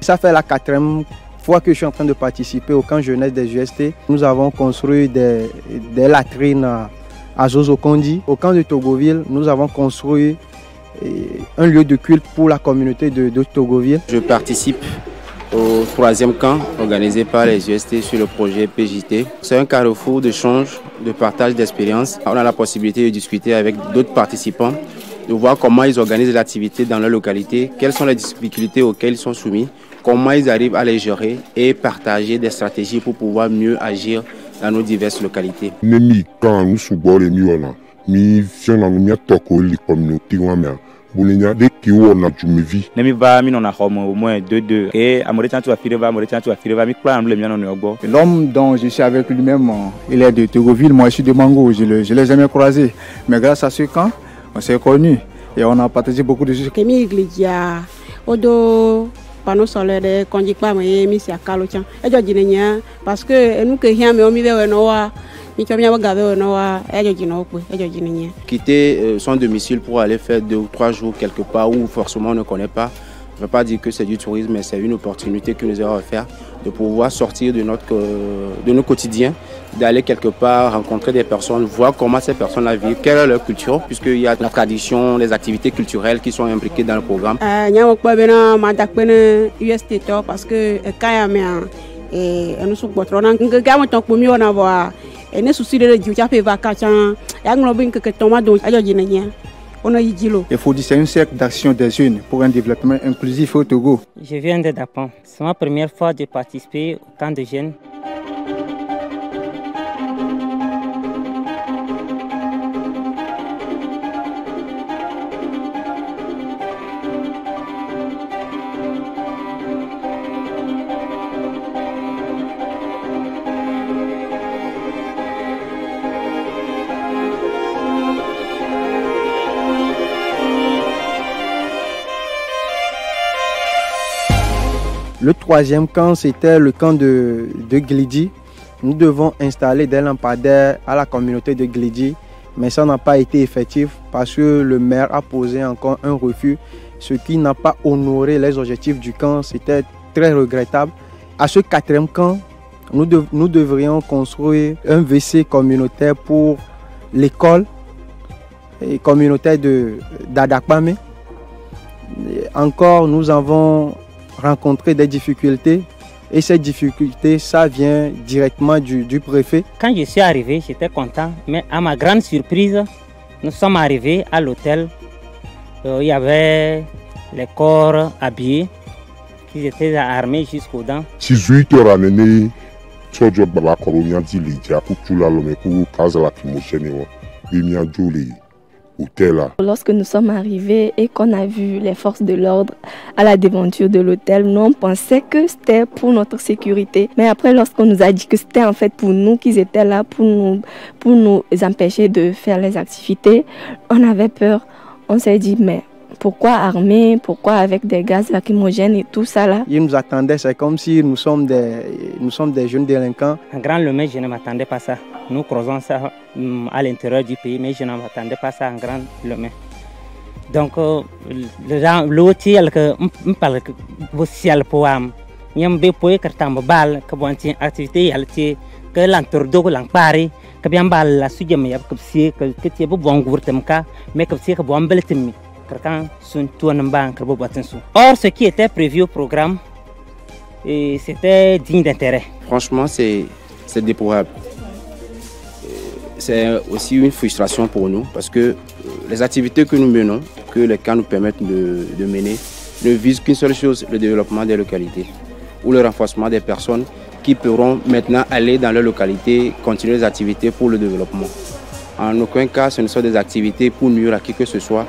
Ça fait la 4e fois que je suis en train de participer au camp jeunesse des UST. Nous avons construit des latrines à Zozo-Kondi. Au camp de Togoville, nous avons construit un lieu de culte pour la communauté de Togoville. Je participe au 3e camp organisé par les UST sur le projet PJT. C'est un carrefour d'échange, de partage d'expériences. On a la possibilité de discuter avec d'autres participants, de voir comment ils organisent l'activité dans leur localité, quelles sont les difficultés auxquelles ils sont soumis, comment ils arrivent à les gérer et partager des stratégies pour pouvoir mieux agir dans nos diverses localités. L'homme dont je suis avec lui-même, il est de Togoville, moi je suis de Mango, je ne l'ai jamais croisé. Mais grâce à ce camp, on s'est connus et on a partagé beaucoup de choses. Panneau solaire de conduit mais mis à Kalotian et Jodinien parce que nous que rien mais on m'y veut noa ni comme y'a gavé noa et Jodinien. Quitter son domicile pour aller faire 2 ou 3 jours quelque part où forcément on ne connaît pas. Je ne veux pas dire que c'est du tourisme, mais c'est une opportunité que nous avons à faire de pouvoir sortir de nos quotidiens, d'aller quelque part rencontrer des personnes, voir comment ces personnes vivent, quelle est leur culture, puisqu'il y a la tradition, les activités culturelles qui sont imbriquées dans le programme. Il y a un UST parce que quand nous sommes Il faut dire c'est un cercle d'action des jeunes pour un développement inclusif au Togo. Je viens de Dapon. C'est ma première fois de participer au camp de jeunes. Le 3e camp, c'était le camp de Glidi. Nous devons installer des lampadaires à la communauté de Glidi, mais ça n'a pas été effectif parce que le maire a posé encore un refus, ce qui n'a pas honoré les objectifs du camp. C'était très regrettable. À ce 4e camp, nous devrions construire un WC communautaire pour l'école communautaire d'Adakpame. Encore, nous avons rencontrer des difficultés et ces difficultés, ça vient directement du préfet. Quand je suis arrivé, j'étais content, mais à ma grande surprise, nous sommes arrivés à l'hôtel. Il y avait les corps habillés, qui étaient armés jusqu'aux dents. Lorsque nous sommes arrivés et qu'on a vu les forces de l'ordre à la devanture de l'hôtel, nous on pensait que c'était pour notre sécurité. Mais après, lorsqu'on nous a dit que c'était en fait pour nous, qu'ils étaient là pour nous empêcher de faire les activités, on avait peur. On s'est dit, mais pourquoi armés, pourquoi avec des gaz lacrymogènes et tout ça là? Ils nous attendaient, c'est comme si nous sommes des jeunes délinquants. En Grand Lomé, je ne m'attendais pas à ça. Nous croisons ça à l'intérieur du pays, mais je ne m'attendais pas à ça en Grand Lomé. Donc, l'hôtel que je parle de social pour il y a un peu de cartambal, que bon activité, que l'entour lang Paris, que bien bal la suite mais que tu es bon gouvernement, mais que tu es bon belletimi. Or, ce qui était prévu au programme, c'était digne d'intérêt. Franchement, c'est déplorable. C'est aussi une frustration pour nous parce que les activités que nous menons, que les camps nous permettent de mener, ne visent qu'une seule chose, le développement des localités ou le renforcement des personnes qui pourront maintenant aller dans leur localité, continuer les activités pour le développement. En aucun cas, ce ne sont des activités pour nuire à qui que ce soit.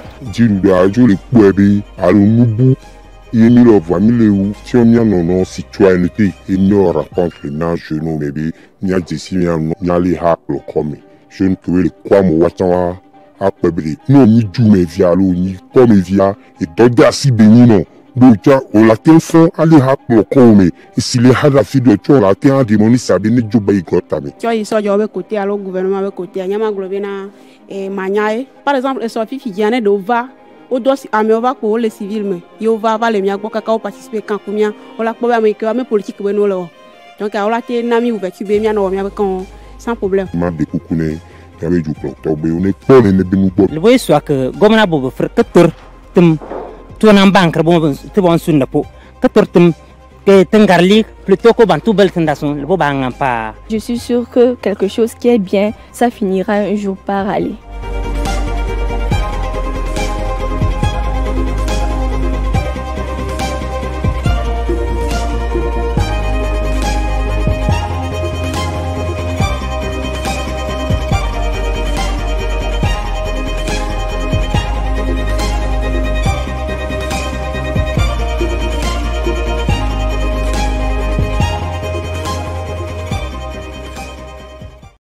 Doja olaten fon ale ha plokome isile hada fido cho olaten a demoni sabine juba igotame cho iso jo be côté alors gouvernement be côté nyama globena e manyae par exemple e sofi fijiane do va au dos améova pour les civils mais yo va les mia boka ka participer quand combien on la problème avec la politique ben là donc on la té nami ouverture be mia no mia sans problème ma de kukune ya be ju pro be on est pas les binu bo le boy soit que gomna bobo frakator tum tunan banque bon te bon sunna po kator tum que tengarli plutôt que bantu bel tendason le bo banga pa. Je suis sûre que quelque chose qui est bien ça finira un jour par aller.